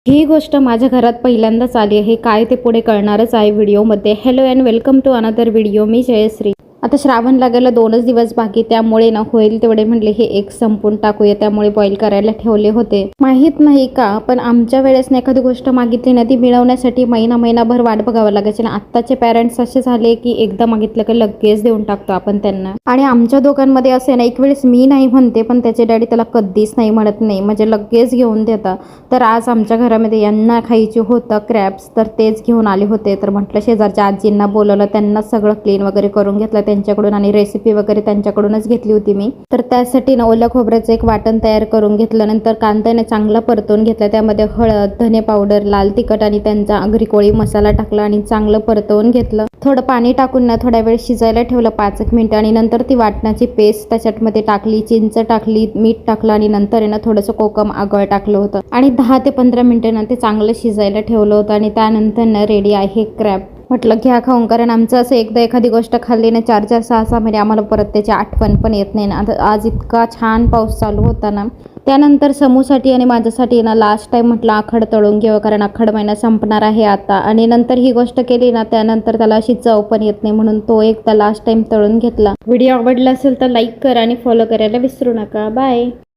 ही गोष्ट माझ्या घरात पहिल्यांदाच आली आहे. काय ते पुढे कळणारच आहे व्हिडिओमध्ये. Hello and welcome to another video. मी जयश्री. आता श्रावण लागायला 2च दिवस बाकी, त्यामुळे ना होईल तेवढे म्हणले हे एक संपून टाकूया. त्यामुळे बॉईल करायला ठेवले होते. माहीत नाही का, पण आमच्या वेळेस ना एखादी गोष्ट मागितली ना ती मिळवण्यासाठी महिनाभर वाट बघावं लागायची ना. आत्ताचे पॅरेंट्स असे झाले की एकदा मागितलं की लगेच देऊन टाकतो आपण त्यांना. आणि आमच्या दोघांमध्ये असे ना, एक वेळेस मी नाही म्हणते पण त्याचे डॅडी त्याला कधीच नाही म्हणत नाही, म्हणजे लगेच घेऊन देतात. तर आज आमच्या घरामध्ये यांना खायचे होतं क्रॅब्स, तर तेच घेऊन आले होते. तर म्हटलं शेजारच्या आजींना बोलवलं, त्यांना सगळं क्लीन वगैरे करून घेतलं त्यांच्याकडून, आणि रेसिपी वगैरे त्यांच्याकडूनच घेतली होती मी. तर त्यासाठी ना ओल्या खोबऱ्याचं एक वाटण तयार करून घेतलं. नंतर कांद्याने चांगला परतवून घेतला. त्यामध्ये हळद, धने पावडर, लाल तिखट आणि त्यांचा आगरी कोळी मसाला टाकला आणि चांगलं परतवून घेतलं. थोडं पाणी टाकून ना थोड्या वेळ शिजायला ठेवलं 5 मिनिटं. आणि नंतर ती वाटणाची पेस्ट त्याच्यामध्ये टाकली, चिंच टाकली, मीठ टाकलं आणि नंतर आहे ना थोडंसं कोकम आगळ टाकलं होतं आणि 10 ते 15 मिनिटं ना ते चांगलं शिजायला ठेवलं होतं. आणि त्यानंतर ना रेडी आहे क्रॅब. म्हटलं घ्या खाऊन, कारण आमचं असं एकदा एखादी गोष्ट खाल्ली ना 4-4, 6-6 महिने आम्हाला परत त्याची आठवण पण येत नाही ना. आता आज इतका छान पाऊस चालू होता ना. त्यानंतर समूसाठी आणि माझ्यासाठी ना लास्ट टाइम म्हटलं आखड तळून घ्यावं, कारण आखड महिना संपणार आहे आता. आणि नंतर ही गोष्ट केली ना त्यानंतर त्याला अशी चव पण येत नाही, म्हणून तो एकदा लास्ट टाइम तळून घेतला. व्हिडिओ आवडला असेल तर लाईक करा आणि फॉलो करायला विसरू नका. बाय.